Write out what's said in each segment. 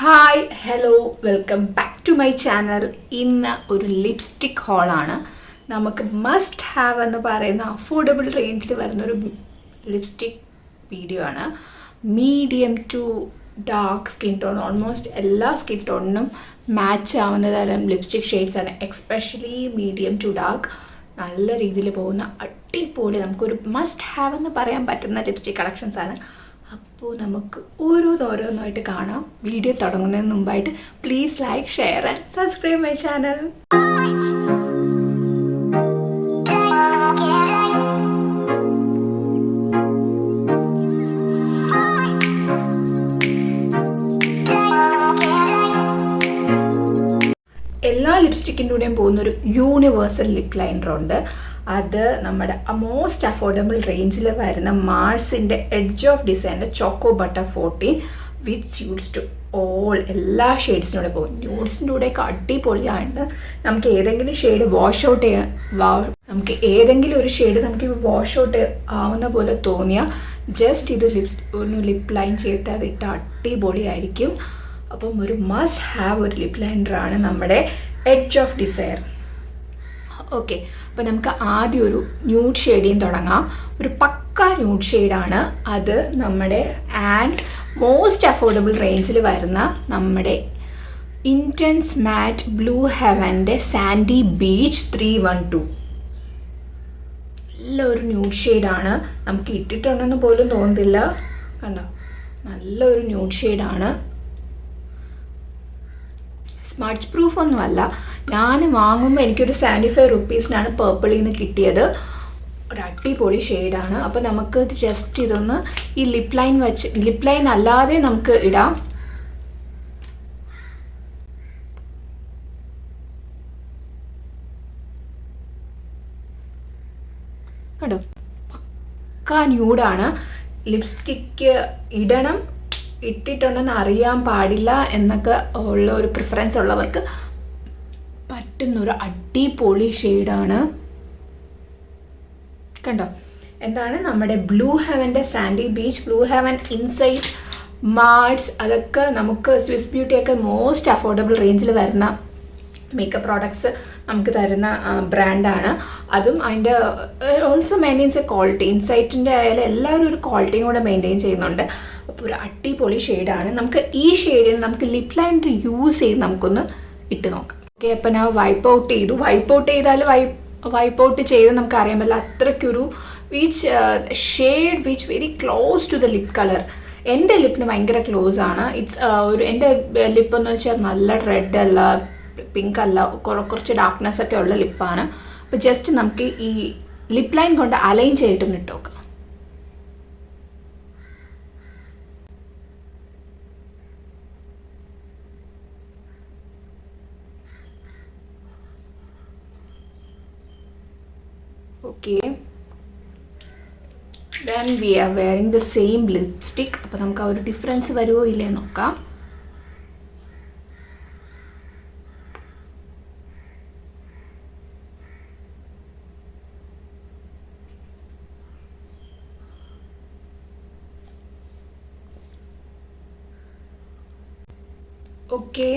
Hi hello welcome back to my ചാനൽ. ഇന്ന് ഒരു ലിപ്സ്റ്റിക് ഹോളാണ്. നമുക്ക് മസ്റ്റ് ഹാവ് എന്ന് പറയുന്ന അഫോർഡബിൾ റേഞ്ചിൽ വരുന്നൊരു ലിപ്സ്റ്റിക് വീഡിയോ ആണ്. Medium to dark skin tone, almost എല്ലാ സ്കിൻ ടോണിനും മാച്ച് ആവുന്ന തരം ലിപ്സ്റ്റിക് ഷെയ്ഡ്സ് ആണ്. എക്സ്പെഷ്യലി മീഡിയം ടു ഡാർക്ക് നല്ല രീതിയിൽ പോകുന്ന അടിപൊളി നമുക്കൊരു മസ്റ്റ് ഹാവ് എന്ന് പറയാൻ പറ്റുന്ന ലിപ്സ്റ്റിക് കളക്ഷൻസ് ആണ്. അപ്പോൾ നമുക്ക് ഓരോന്നായിട്ട് കാണാം. വീഡിയോ തുടങ്ങുന്നതിന് മുമ്പായിട്ട് please like, share and subscribe my channel. എല്ലാ ലിപ്സ്റ്റിക്കിൻ്റെ കൂടെയും പോകുന്നൊരു യൂണിവേഴ്സൽ ലിപ് ലൈനർ ഉണ്ട്. അത് നമ്മുടെ മോസ്റ്റ് അഫോർഡബിൾ റേഞ്ചിൽ വരുന്ന മാർസിൻ്റെ എഡ്ജ് ഓഫ് ഡിസൈൻ്റെ choco butter 14 which suits to all എല്ലാ ഷെയ്ഡ്സിനൂടെ പോകും. ന്യൂഡ്സിൻ്റെ കൂടെയൊക്കെ അടിപൊളിയായിട്ട് നമുക്ക് ഏതെങ്കിലും ഷെയ്ഡ് വാഷ് ഔട്ട് നമുക്ക് ഏതെങ്കിലും ഒരു ഷെയ്ഡ് നമുക്ക് വാഷ് ഔട്ട് ആവുന്ന പോലെ തോന്നിയാൽ ജസ്റ്റ് ഇത് ലിപ്പ് ലൈൻ ചെയ്തിട്ട് അതിട്ട് അടിപൊളിയായിരിക്കും. അപ്പം ഒരു മസ്റ്റ് ഹാവ് ഒരു ലിപ് ലൈനറാണ് നമ്മുടെ എഡ്ജ് ഓഫ് ഡിസയർ. ഓക്കെ, അപ്പോൾ നമുക്ക് ആദ്യം ഒരു ന്യൂഡ് ഷെയ്ഡിൽ തുടങ്ങാം. ഒരു പക്ക ന്യൂഡ് ഷെയ്ഡാണ് അത്. നമ്മുടെ ആൻഡ് മോസ്റ്റ് അഫോർഡബിൾ റേഞ്ചിൽ വരുന്ന നമ്മുടെ ഇൻറ്റൻസ് മാറ്റ് ബ്ലൂ ഹെവൻ്റെ സാൻഡി ബീച്ച് 312 നല്ലൊരു ന്യൂഡ് ഷെയ്ഡാണ്. നമുക്ക് ഇട്ടിട്ടുണ്ടെന്ന് പോലും തോന്നുന്നില്ല. കണ്ടോ, നല്ലൊരു ന്യൂഡ് ഷെയ്ഡാണ്. സ്മഡ്ജ് പ്രൂഫ് ഒന്നുമല്ല. ഞാൻ വാങ്ങുമ്പോൾ എനിക്കൊരു 75 റുപ്പീസിനാണ് പേർപ്പിളിൽ നിന്ന് കിട്ടിയത്. ഒരു അടിപൊളി ഷെയ്ഡാണ്. അപ്പോൾ നമുക്ക് ജസ്റ്റ് ഇതൊന്ന് ഈ ലിപ് ലൈൻ വെച്ച്, ലിപ് ലൈൻ അല്ലാതെ നമുക്ക് ഇടാം. കണ്ടോ, പക്കാ ന്യൂഡാണ്. ലിപ്സ്റ്റിക്ക് ഇടണം, ഇട്ടിട്ടുണ്ടെന്ന് അറിയാൻ പാടില്ല എന്നൊക്കെ ഉള്ള ഒരു പ്രിഫറൻസ് ഉള്ളവർക്ക് പറ്റുന്നൊരു അടിപൊളി ഷെയ്ഡാണ്. കണ്ടോ, എന്താണ് നമ്മുടെ ബ്ലൂ ഹെവൻ്റെ sandy beach, blue heaven, insight, Mars, അതൊക്കെ നമുക്ക് സ്വിസ് ബ്യൂട്ടിയൊക്കെ മോസ്റ്റ് അഫോർഡബിൾ റേഞ്ചിൽ വരുന്ന മേക്കപ്പ് പ്രോഡക്ട്സ് നമുക്ക് തരുന്ന ബ്രാൻഡാണ്. അതും അതിൻ്റെ ഓൾസോ മെയിൻറ്റെയിൻസ് എ ക്വാളിറ്റി. ഇൻസൈറ്റിൻ്റെ ആയാലും എല്ലാവരും ഒരു ക്വാളിറ്റിയും കൂടെ മെയിൻറ്റെയിൻ ചെയ്യുന്നുണ്ട്. അപ്പോൾ ഒരു അടിപൊളി ഷെയ്ഡാണ്. നമുക്ക് ഈ ഷെയ്ഡിന് നമുക്ക് ലിപ് ലൈനർ യൂസ് ചെയ്ത് നമുക്കൊന്ന് ഇട്ട് നോക്കാം. ഓക്കെ, അപ്പോൾ ഞാൻ വൈപ്പ് ഔട്ട് ചെയ്തു. വൈപ്പ് ഔട്ട് ചെയ്താൽ വൈപ്പ് ഔട്ട് ചെയ്ത് നമുക്ക് അറിയാൻ പറ്റില്ല അത്രയ്ക്കൊരു shade which very close to the lip colour. എൻ്റെ ലിപ്പിന് ഭയങ്കര ക്ലോസ് ആണ്. എൻ്റെ ലിപ്പ് എന്ന് വെച്ചാൽ നല്ല റെഡ് അല്ല, പിങ്ക് അല്ല, കുറച്ച് ഡാർക്ക്നെസ് ഒക്കെ ഉള്ള ലിപ്പാണ്. അപ്പോൾ ജസ്റ്റ് നമുക്ക് ഈ ലിപ്പ് ലൈൻ കൊണ്ട് അലൈൻ ചെയ്തിട്ടൊന്ന് ഇട്ട് നോക്കാം. Okay, then we R wearing the same lipstick. അപ്പോൾ നമുക്ക് ആ ഒരു ഡിഫറൻസ് വരുമോ ഇല്ലേ നോക്കാം. Okay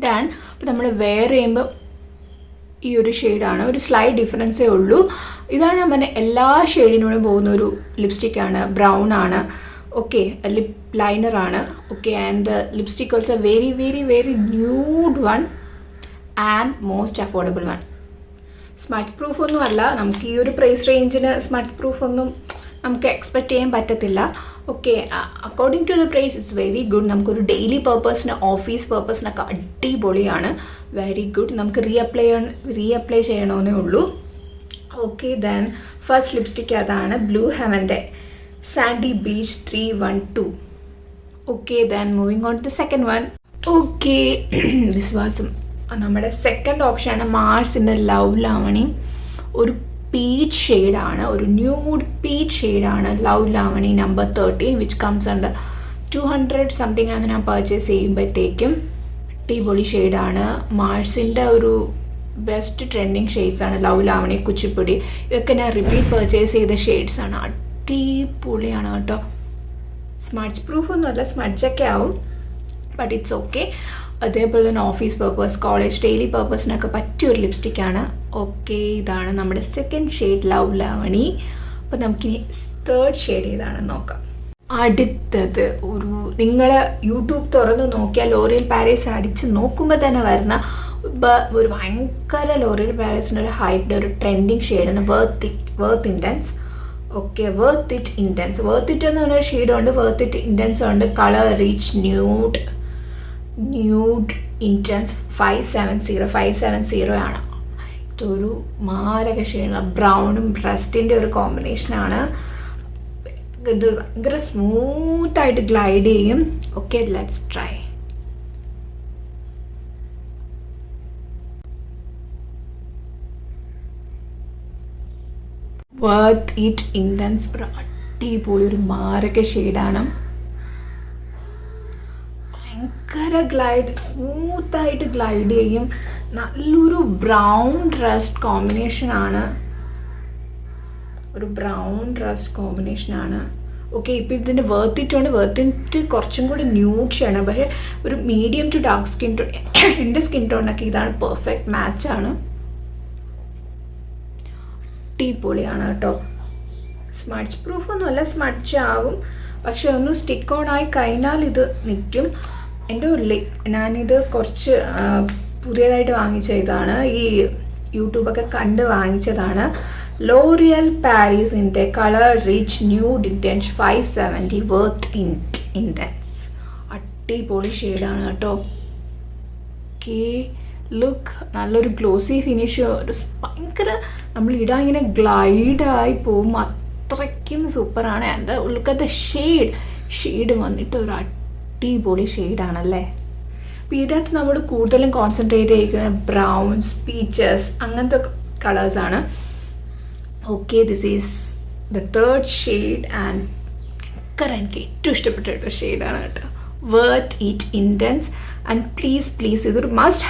done. അപ്പോൾ നമ്മൾ വെയർ ചെയ്യുമ്പോൾ ഈ ഒരു ഷെയ്ഡാണ്. ഒരു സ്ലൈറ്റ് ഡിഫറൻസേ ഉള്ളൂ. ഇതാണ് ഞാൻ പറഞ്ഞ എല്ലാ ഷെയ്ഡിനോടും പോകുന്ന ഒരു ലിപ്സ്റ്റിക്കാണ്. ബ്രൗൺ ആണ്. ഓക്കെ, ലിപ് ലൈനറാണ്. Okay, and the lipstick also very very very nude one and most affordable one. Smudge proof ഒന്നും അല്ല. നമുക്ക് ഈ ഒരു പ്രൈസ് റേഞ്ചിന് സ്മഡ്ജ് പ്രൂഫ് ഒന്നും നമുക്ക് എക്സ്പെക്റ്റ് ചെയ്യാൻ പറ്റത്തില്ല. Okay, according to the price it's very good. നമുക്കൊരു ഡെയിലി പർപ്പസിന്, ഓഫീസ് പർപ്പസിനൊക്കെ അടിപൊളിയാണ്. Very good. നമുക്ക് റീഅപ്ലൈ ചെയ്യണമെന്നേ ഉള്ളൂ. ഓക്കെ, ദെൻ ഫസ്റ്റ് ലിപ്സ്റ്റിക്ക് അതാണ് ബ്ലൂ ഹെവൻ്റെ sandy beach 312. Okay, then moving on to second one. Okay, this was നമ്മുടെ സെക്കൻഡ് ഓപ്ഷനാണ് മാർസിൻ്റെ ലവ് ലാവണി. ഒരു പീച്ച് ഷെയ്ഡാണ്, ഒരു ന്യൂഡ് പീച്ച് ഷെയ്ഡാണ് love Lavani number 13 which comes under 200 something ആണ് ഞാൻ പർച്ചേസ് ചെയ്യുമ്പോഴത്തേക്കും. അടിപൊളി ഷെയ്ഡാണ്. മാർസിൻ്റെ ഒരു ബെസ്റ്റ് ട്രെൻഡിങ് ഷെയ്ഡ്സാണ് ലവ് ലാവണി, കുച്ചിപ്പുടി, ഇതൊക്കെ ഞാൻ റിപ്പീറ്റ് പർച്ചേസ് ചെയ്ത ഷെയ്ഡ്സാണ്. അടിപൊളിയാണ് കേട്ടോ. സ്മഡ്ജ് പ്രൂഫ് ഒന്നുമല്ല, സ്മഡ്ജൊക്കെ ആവും, ബട്ട് ഇറ്റ്സ് ഓക്കെ. അതേപോലെ തന്നെ ഓഫീസ് പർപ്പസ്, കോളേജ്, ഡെയിലി പർപ്പസിനൊക്കെ പറ്റിയൊരു ലിപ്സ്റ്റിക്കാണ്. ഓക്കെ, ഇതാണ് നമ്മുടെ സെക്കൻഡ് ഷെയ്ഡ് ലവ് ലാവണി. അപ്പോൾ നമുക്കിനി തേർഡ് ഷെയ്ഡ് ഏതാണെന്ന് നോക്കാം. അടുത്തത് ഒരു നിങ്ങൾ യൂട്യൂബ് തുറന്ന് നോക്കിയാൽ ലോറിയൽ പാരീസ് അടിച്ച് നോക്കുമ്പോൾ തന്നെ വരുന്ന ഒരു ഭയങ്കര ലോറിയൽ പാരീസിൻ്റെ ഒരു ഹൈപ്ഡ് ഒരു ട്രെൻഡിങ് ഷെയ്ഡാണ് worth intense. Okay, worth it intense. Worth it എന്ന് പറഞ്ഞൊരു ഷെയ്ഡുണ്ട്, വർത്ത് ഇറ്റ് ഇൻറ്റൻസ് ഉണ്ട്. കളർ റിച്ച് ന്യൂഡ് ഇൻറ്റൻസ് 570 ആണ്. ഇതൊരു മാരക ഷെയ്ഡാണ്. ബ്രൗണും റസ്റ്റിൻ്റെ ഒരു കോമ്പിനേഷനാണ്. ഇത് ഭയങ്കര സ്മൂത്തായിട്ട് ഗ്ലൈഡ് ചെയ്യും. Okay, let's try. Worth it intense ഒരു അടിപൊളി ഒരു മാരക ഷെയ്ഡാണ്. ഭയങ്കര ഗ്ലൈഡ്, സ്മൂത്തായിട്ട് ഗ്ലൈഡ് ചെയ്യും. നല്ലൊരു ബ്രൗൺ റസ്റ്റ് കോമ്പിനേഷനാണ്. ഒരു ബ്രൗൺ റസ്റ്റ് കോമ്പിനേഷനാണ്. ഓക്കെ, ഇപ്പോൾ ഇതിൻ്റെ വർത്ത് ഇറ്റ് കുറച്ചും കൂടി ന്യൂഡ് ഷെയ്ഡാണ്. പക്ഷേ ഒരു medium to dark skin tone, എൻ്റെ സ്കിൻ ടോണിനൊക്കെ ഇതാണ് പെർഫെക്റ്റ് മാച്ചാണ്. അടിപൊളിയാണ് കേട്ടോ. സ്മഡ്ജ് പ്രൂഫൊന്നുമല്ല, സ്മഡ്ജ് ആവും, പക്ഷെ ഒന്ന് സ്റ്റിക്ക് ഓൺ ആയി കഴിഞ്ഞാൽ ഇത് നിൽക്കും. എൻ്റെ ഞാനിത് കുറച്ച് പുതിയതായിട്ട് വാങ്ങിച്ച ഇതാണ്, ഈ യൂട്യൂബൊക്കെ കണ്ട് വാങ്ങിച്ചതാണ്. ലോറിയൽ പാരീസിൻ്റെ colour rich nude intense 570 worth intense. അടിപൊളി ഷെയ്ഡാണ് കേട്ടോ. ഓക്കെ, ലുക്ക് നല്ലൊരു ഗ്ലോസി ഫിനിഷ്, ഒരു ഭയങ്കര നമ്മൾ ഇടാൻ ഇങ്ങനെ ഗ്ലൈഡായി പോവും, അത്രയ്ക്കും സൂപ്പറാണ്. എന്താ ലുക്ക് അറ്റ് ദ ഷെയ്ഡ് വന്നിട്ട് ഒരു അടിപൊളി ഷെയ്ഡാണല്ലേ. അപ്പോൾ ഇതിനകത്ത് നമ്മൾ കൂടുതലും കോൺസെൻട്രേറ്റ് ചെയ്യുന്നത് ബ്രൗൺസ്, പീച്ചസ് അങ്ങനത്തെ കളേഴ്സാണ്. Okay, this is the third shade and ഭയങ്കര എനിക്ക് ഏറ്റവും ഇഷ്ടപ്പെട്ട ഒരു ഷെയ്ഡാണ് കേട്ടോ. Worth it intense and please ഇതൊരു മസ്റ്റ്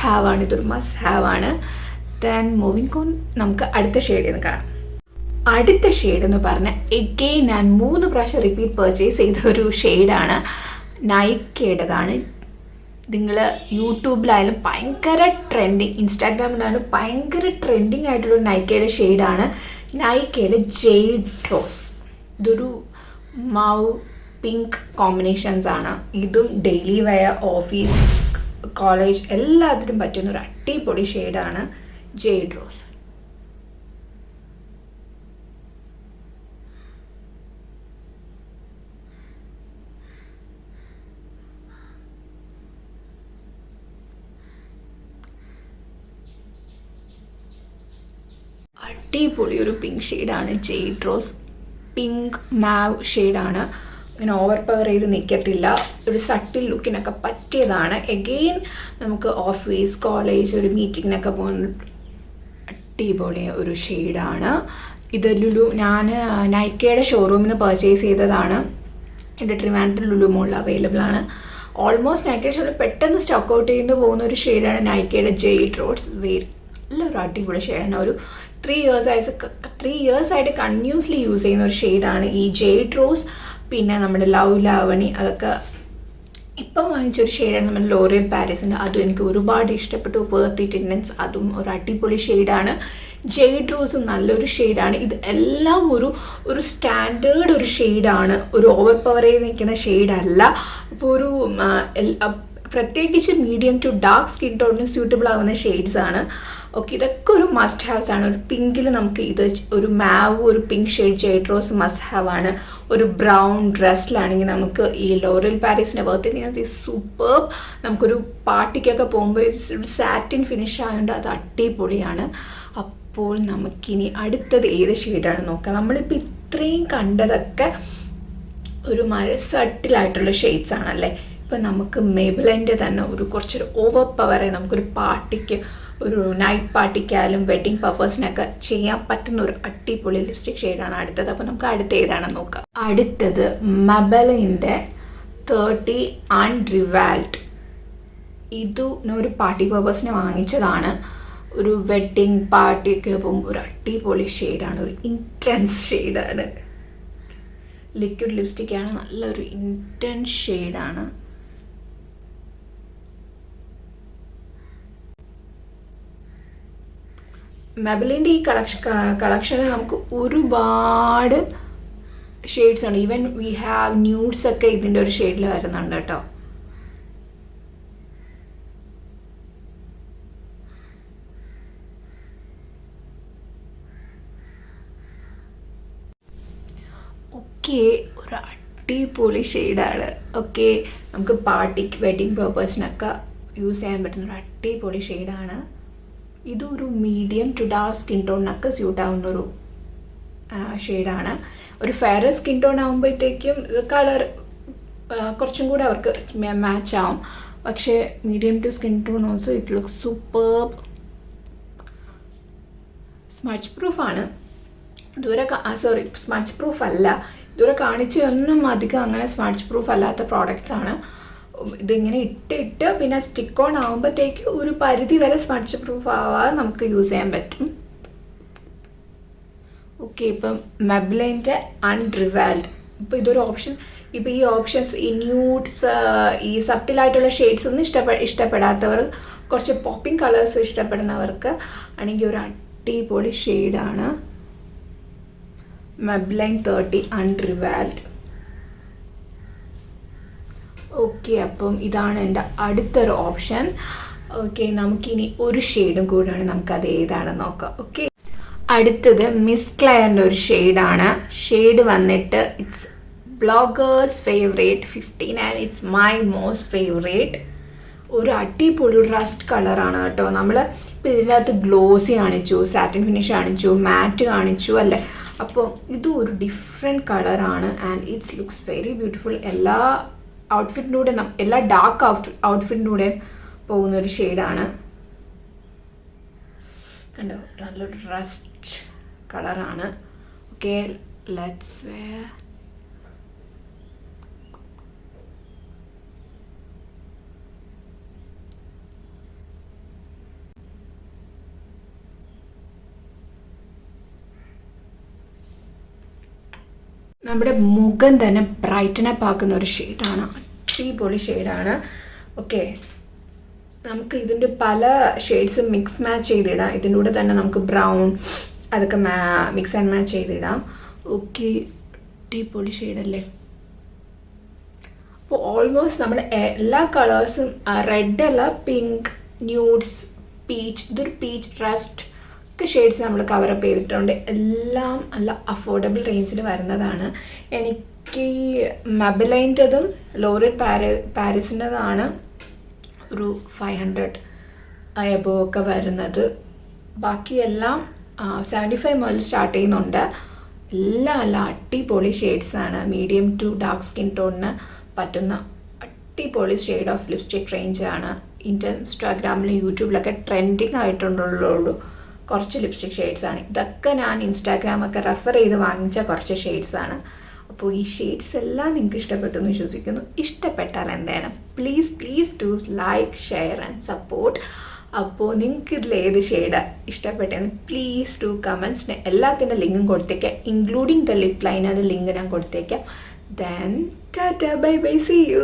ഹാവ് ആണ്. ദെൻ മൂവിങ് ഓൺ, നമുക്ക് അടുത്ത ഷെയ്ഡ് എന്ന് കാണാം. അടുത്ത ഷെയ്ഡ് എന്ന് പറഞ്ഞാൽ എഗെയിൻ ഞാൻ 3 പ്രാവശ്യം റിപ്പീറ്റ് പർച്ചേസ് ചെയ്ത ഒരു ഷെയ്ഡാണ്. നൈക്കയുടേതാണ്. നിങ്ങൾ യൂട്യൂബിലായാലും ഭയങ്കര ട്രെൻഡിങ്, ഇൻസ്റ്റാഗ്രാമിലായാലും ഭയങ്കര ട്രെൻഡിങ് ആയിട്ടുള്ളൊരു നൈക്കയുടെ ഷെയ്ഡാണ്. നൈക്കയുടെ ജെയ്ഡ് റോസ്. ഇതൊരു പിങ്ക് കോമ്പിനേഷൻസ് ആണ്. ഇതും ഡെയിലി വെയർ, ഓഫീസ്, കോളേജ് എല്ലാത്തിനും പറ്റുന്ന ഒരു അടിപൊളി ഷെയ്ഡാണ് ജെയ്ഡ് റോസ്. അടിപൊളി ഒരു പിങ്ക് ഷെയ്ഡാണ് ജെയ്ഡ് റോസ്. പിങ്ക് മാവ് ഷെയ്ഡാണ്. ഇങ്ങനെ ഓവർ പവർ ചെയ്ത് നിൽക്കത്തില്ല, ഒരു സട്ടിൽ ലുക്കിനൊക്കെ പറ്റിയതാണ്. എഗെയിൻ നമുക്ക് ഓഫീസ്, കോളേജ്, ഒരു മീറ്റിങ്ങിനൊക്കെ പോകുന്ന അടിപൊളി ഒരു ഷെയ്ഡാണ്. ഇത് ഞാൻ നൈക്കയുടെ ഷോറൂമിൽ നിന്ന് പർച്ചേസ് ചെയ്തതാണ്. എൻ്റെ ട്രിവാൻഡ്രം ലുലു മോളിൽ അവൈലബിൾ ആണ്. ഓൾമോസ്റ്റ് നൈക്കയുടെ ഷോറൂമിൽ പെട്ടെന്ന് സ്റ്റോക്ക് ഔട്ട് ചെയ്ത് പോകുന്ന ഒരു ഷെയ്ഡാണ് നൈക്കയുടെ ജെയ്ഡ് റോസ്. നല്ലൊരു അടിപൊളി ഷെയ്ഡാണ്. ഒരു 3 years ആയിട്ട് കണ്ടിന്യൂസ്ലി യൂസ് ചെയ്യുന്ന ഒരു ഷെയ്ഡാണ് ഈ ജെയ്ഡ് റോസ്. പിന്നെ നമ്മുടെ ലവ് ലാവണി, അതൊക്കെ ഇപ്പം വാങ്ങിച്ചൊരു ഷെയ്ഡാണ് നമ്മുടെ ലോറിയൽ പാരീസിൻ്റെ. അതും എനിക്ക് ഒരുപാട് ഇഷ്ടപ്പെട്ടു. വർത്ത് ഇറ്റ് ഇൻറ്റൻസ്, അതും ഒരു അടിപൊളി ഷെയ്ഡാണ്. ജെയ്ഡ് റോസും നല്ലൊരു ഷെയ്ഡാണ്. ഇത് എല്ലാം ഒരു സ്റ്റാൻഡേർഡ് ഒരു ഷെയ്ഡാണ്, ഒരു ഓവർ പവർ ചെയ്ത് നിൽക്കുന്ന ഷെയ്ഡല്ല. അപ്പോൾ ഒരു പ്രത്യേകിച്ച് മീഡിയം ടു ഡാർക്ക് സ്കിൻ ടോണിന് സ്യൂട്ടബിൾ ആവുന്ന ഷെയ്ഡ്സ് ആണ്. ഓക്കെ, ഇതൊക്കെ ഒരു മസ്റ്റ് ഹാവ്സ് ആണ്. ഒരു പിങ്കിൽ നമുക്ക് ഇത് ഒരു മാവ്, ഒരു pink shade jade rose must have ആണ്. ഒരു ബ്രൗൺ ഡ്രസ്സിലാണെങ്കിൽ നമുക്ക് ഈ ലോറിയൽ പാരീസിൻ്റെ വർത്ത് സൂപ്പർ. നമുക്കൊരു പാർട്ടിക്കൊക്കെ പോകുമ്പോൾ സാറ്റിൻ ഫിനിഷ് ആയതുകൊണ്ട് അത് അടിപൊളിയാണ്. അപ്പോൾ നമുക്കിനി അടുത്തത് ഏത് ഷെയ്ഡാണ് നോക്കാം. നമ്മളിപ്പോൾ ഇത്രയും കണ്ടതൊക്കെ ഒരു സട്ടിലായിട്ടുള്ള ഷെയ്ഡ്സ് ആണല്ലേ. ഇപ്പം നമുക്ക് മേബിലൈൻ്റെ തന്നെ കുറച്ചൊരു ഓവർ പവറെ നമുക്കൊരു പാർട്ടിക്ക്, ഒരു നൈറ്റ് പാർട്ടിക്കായാലും വെഡ്ഡിങ് പർപ്പസിനൊക്കെ ചെയ്യാൻ പറ്റുന്ന ഒരു അടിപൊളി ലിപ്സ്റ്റിക് ഷെയ്ഡാണ് അടുത്തത്. അപ്പോൾ നമുക്ക് അടുത്ത ഏതാണെന്ന് നോക്കാം. അടുത്തത് Maybelline 30 Unrivaled. ഇത് ഒരു പാർട്ടി പർപ്പസിന് വാങ്ങിച്ചതാണ്. ഒരു വെഡ്ഡിങ് പാർട്ടിയൊക്കെ പോകുമ്പോൾ ഒരു അടിപൊളി ഷെയ്ഡാണ്, ഒരു ഇൻറ്റൻസ് ഷെയ്ഡാണ്. ലിക്വിഡ് ലിപ്സ്റ്റിക്കാണ്, നല്ലൊരു ഇൻറ്റൻസ് ഷെയ്ഡാണ്. മെബലിൻ്റെ ഈ കളക്ഷനിൽ നമുക്ക് ഒരുപാട് ഷെയ്ഡ്സ് ആണ്. ഈവൻ വി ഹാവ് ന്യൂഡ്സ് ഒക്കെ ഇതിൻ്റെ ഒരു ഷെയ്ഡിൽ വരുന്നുണ്ട് കേട്ടോ. ഓക്കെ, ഒരു അടിപൊളി ഷെയ്ഡാണ്. ഓക്കെ, നമുക്ക് പാർട്ടിക്ക് വെഡിങ് പേർപ്പസിനൊക്കെ യൂസ് ചെയ്യാൻ പറ്റുന്ന ഒരു അടിപൊളി ഷെയ്ഡാണ്. ഇതൊരു മീഡിയം ടു ഡാർക്ക് സ്കിൻ ടോണിനൊക്കെ സ്യൂട്ട് ആവുന്നൊരു ഷെയ്ഡാണ്. ഒരു ഫെയർ സ്കിൻ ടോൺ ആകുമ്പോഴത്തേക്കും കളർ കുറച്ചും കൂടെ അവർക്ക് മാച്ച് ആവും. പക്ഷേ medium to skin tone also it looks superb. Smudge പ്രൂഫാണ്. ഇതുവരെ സ്മച്ച് പ്രൂഫ് അല്ല, ഇതുവരെ കാണിച്ചൊന്നും അധികം അങ്ങനെ സ്മച്ച് പ്രൂഫ് അല്ലാത്ത പ്രോഡക്റ്റ്സ് ആണ്. ഇതിങ്ങനെ ഇട്ട് പിന്നെ സ്റ്റിക്ക് ഓൺ ആകുമ്പോഴത്തേക്ക് ഒരു പരിധി വരെ സ്മച്ച് പ്രൂഫ് ആവാതെ നമുക്ക് യൂസ് ചെയ്യാൻ പറ്റും. ഓക്കെ, ഇപ്പം മെബ്ലൈൻ്റെ അൺറിവാൽഡ്, ഇപ്പോൾ ഇതൊരു ഓപ്ഷൻ. ഇപ്പോൾ ഈ ഓപ്ഷൻസ്, ഈ ന്യൂഡ്സ്, ഈ സബ്റ്റിലായിട്ടുള്ള ഷെയ്ഡ്സ് ഒന്നും ഇഷ്ടപ്പെടാത്തവർ, കുറച്ച് പോപ്പിംഗ് കളേഴ്സ് ഇഷ്ടപ്പെടുന്നവർക്ക് ആണെങ്കിൽ ഒരു അടിപൊളി ഷെയ്ഡാണ് മെബ്ലൈൻ 30 അൺറിവാൽഡ്. ഓക്കെ, അപ്പം ഇതാണ് എൻ്റെ അടുത്തൊരു ഓപ്ഷൻ. ഓക്കെ, നമുക്കിനി ഒരു ഷെയ്ഡും കൂടെയാണ്, നമുക്കത് ഏതാണെന്ന് നോക്കാം. ഓക്കെ, അടുത്തത് മിസ് ക്ലെയറിൻ്റെ ഒരു ഷെയ്ഡാണ്. ഷെയ്ഡ് വന്നിട്ട് it's bloggers favourite 15 and it's my most favourite. ഒരു അടിപൊളി റസ്റ്റ് കളറാണ് കേട്ടോ. നമ്മൾ ഇപ്പോൾ ഇതിൻ്റെ അകത്ത് ഗ്ലോസി കാണിച്ചു, സാറ്റിൻ ഫിനിഷ് കാണിച്ചു, മാറ്റ് കാണിച്ചു അല്ലേ. അപ്പോൾ ഇതും ഒരു ഡിഫറെൻറ്റ് കളറാണ് and it's looks very beautiful. എല്ലാ ഔട്ട്ഫിറ്റിലൂടെ, എല്ലാ ഡാർക്ക് ഔട്ട്ഫിറ്റിലൂടെ പോകുന്നൊരു ഷെയ്ഡാണ്. കണ്ടോ, നല്ലൊരു റസ്റ്റ് കളറാണ്. Okay, let's wear. നമ്മുടെ മുഖം തന്നെ ബ്രൈറ്റനപ്പ് ആക്കുന്ന ഒരു ഷെയ്ഡാണ്. അടിപൊളി ഷെയ്ഡാണ്. ഓക്കെ, നമുക്ക് ഇതിൻ്റെ പല ഷെയ്ഡ്സും മിക്സ് മാച്ച് ചെയ്തിടാം. ഇതിൻ്റെ കൂടെ തന്നെ നമുക്ക് ബ്രൗൺ അതൊക്കെ മിക്സ് ആൻഡ് മാച്ച് ചെയ്തിടാം. ഓക്കെ, അടിപൊളി ഷെയ്ഡല്ലേ. അപ്പോൾ ഓൾമോസ്റ്റ് നമ്മൾ എല്ലാ കളേഴ്സും, റെഡ് അല്ല, പിങ്ക്, ന്യൂഡ്സ്, പീച്ച്, ഇതൊരു പീച്ച്, റസ്റ്റ് ഒക്കെ ഷെയ്ഡ്സ് നമ്മൾ കവറപ്പ് ചെയ്തിട്ടുണ്ട്. എല്ലാം നല്ല അഫോർഡബിൾ റേഞ്ചിൽ വരുന്നതാണ്. എനിക്ക് മെബലൈൻ്റെതും ലോറിയൽ പാരീസിൻ്റെതാണ് ഒരു 500 എബോ ഒക്കെ വരുന്നത്. ബാക്കിയെല്ലാം 75 മുതൽ സ്റ്റാർട്ട് ചെയ്യുന്നുണ്ട്. എല്ലാം നല്ല അടിപൊളി ഷെയ്ഡ്സാണ്. മീഡിയം ടു ഡാർക്ക് സ്കിൻ ടോണിന് പറ്റുന്ന അടിപൊളി ഷെയ്ഡ് ഓഫ് ലിപ്സ്റ്റിക് റേഞ്ചാണ്. ഇൻസ്റ്റാഗ്രാമിലും യൂട്യൂബിലൊക്കെ ട്രെൻഡിങ് ആയിട്ടുണ്ടുള്ളൂ കുറച്ച് ലിപ്സ്റ്റിക് ഷെയ്ഡ്സാണ്. ഇതൊക്കെ ഞാൻ ഇൻസ്റ്റാഗ്രാമൊക്കെ റെഫർ ചെയ്ത് വാങ്ങിച്ച കുറച്ച് ഷെയ്ഡ്സാണ്. അപ്പോൾ ഈ ഷെയ്ഡ്സ് എല്ലാം നിങ്ങൾക്ക് ഇഷ്ടപ്പെട്ടു എന്ന് വിശ്വസിക്കുന്നു. ഇഷ്ടപ്പെട്ടാൽ എന്താണ്, please do like, share and support. അപ്പോൾ നിങ്ങൾക്ക് ഇതിൽ ഏത് ഷെയ്ഡാണ് ഇഷ്ടപ്പെട്ടതെന്ന് പ്ലീസ് ഡു കമൻറ്റ്സിന് എല്ലാത്തിൻ്റെ ലിങ്കും കൊടുത്തേക്കാം, ഇൻക്ലൂഡിങ് ദ ലിപ്പ് ലൈനറിൻ്റെ ലിങ്ക് ഞാൻ കൊടുത്തേക്കാം. Then tata, bye bye, see U.